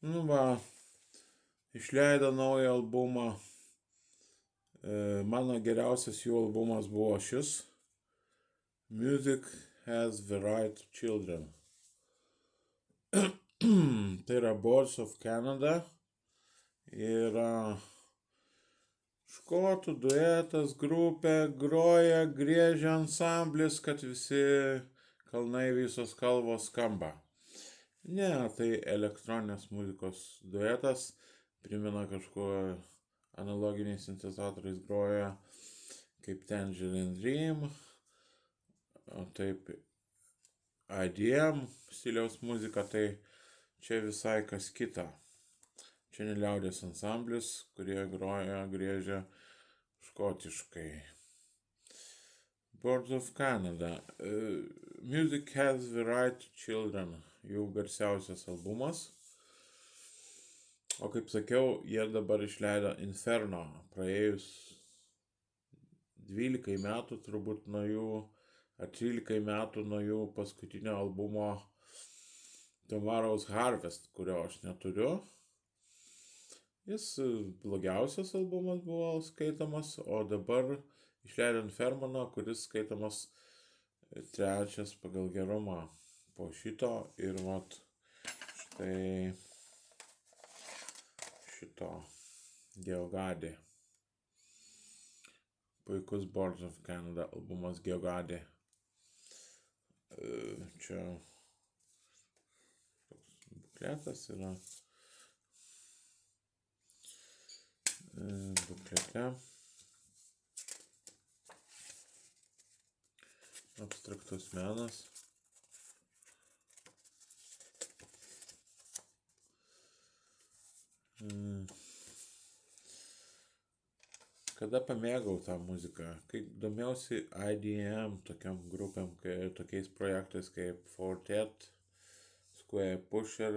Nu va, išleido naują albumą. Mano geriausias jų albumas buvo šis. Music Has the Right to Children. Tai yra Boards of Canada. Yra škotų duetas, grupė, groja, griežia ansamblis, kad visi kalnai, visos kalvos skamba. Ne, tai elektroninės muzikos duetas, primena kažkuo analoginiais sintezatoriais groja, kaip Tangerine Dream, o taip IDM stiliaus muzika, tai čia visai kas kita. Čia ne liaudės ansamblis, kurie groja, griežia škotiškai. Boards of Canada. Music Has the Right to Children. Jų garsiausias albumas. O kaip sakiau, jie dabar išleido Inferno. Praėjus 12 metų turbūt nuo jų, ar 13 metų nuo jų paskutinio albumo Tomorrow's Harvest, kurio aš neturiu. Jis blogiausias albumas buvo skaitomas, o dabar išleido Inferno, kuris skaitomas trečias pagal gerumą po šito ir vat štai šito Geogadė. Puikus Boards of Canada albumas Geogadė. Čia toks bukletas yra. Buklete. Abstraktus menas. Kada pamėgau tą muziką, kai domėjausi IDM tokiam grupėm, tokiais projektais kaip Fortet, Square Pusher,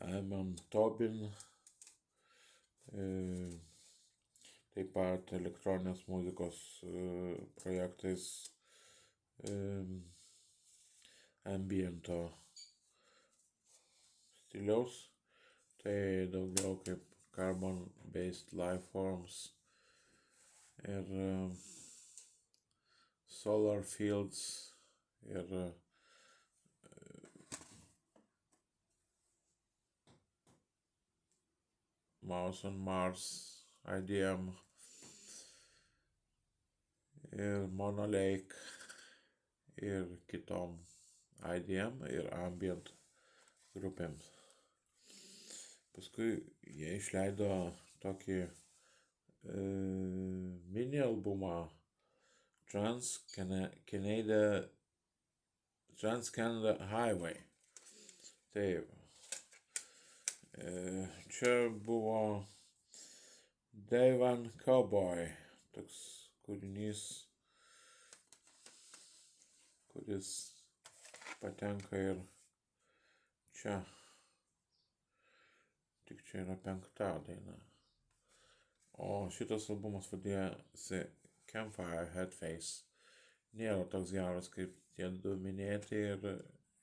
Amon Tobin, taip pat elektroninės muzikos projektais, ambiento stiliaus, tai daugiau kaip carbon-based life forms ir solar fields ir Mouse on Mars, IDM ir Mono Lake ir kitom IDM ir ambient grupėms. Paskui jie išleido tokį mini albumą Trans-Canada Highway. Taip. Čia buvo Day One Cowboy, toks kūrinys, kuris patenka ir čia. Tik čia yra 5 daina. O šitas albumas vadinasi Campfire Headface. Nėra toks geras kaip tie du minėti ir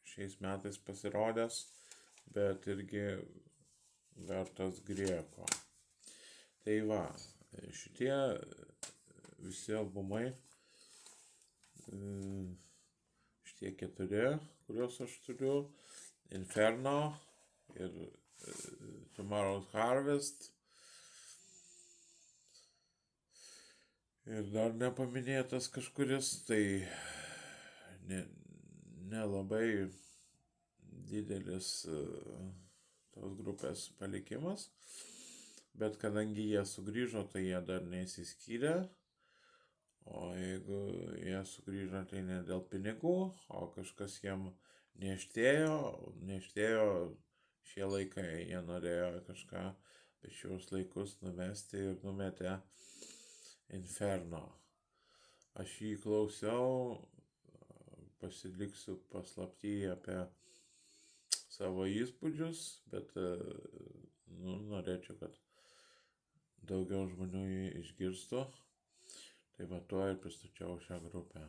šiais metais pasirodęs, bet irgi vertas grieko. Tai va, šitie visi albumai, šitie 4, kuriuos aš turiu, Inferno ir Tomorrow's Harvest ir dar nepaminėtas kažkuris, tai nelabai didelis tos grupės palikimas, bet kadangi jie sugrįžo, tai jie dar neįsiskyrė, o jeigu jie sugrįžo, tai ne dėl pinigų, o kažkas jiem neštėjo šie laikai, jie norėjo kažką per šios laikus numesti ir numetė Inferno. Aš jį klausiau, pasiliksiu paslaptyje apie savo įspūdžius, bet norėčiau, kad daugiau žmonių jį išgirstų. Tai va tuo ir pristačiau šią grupę.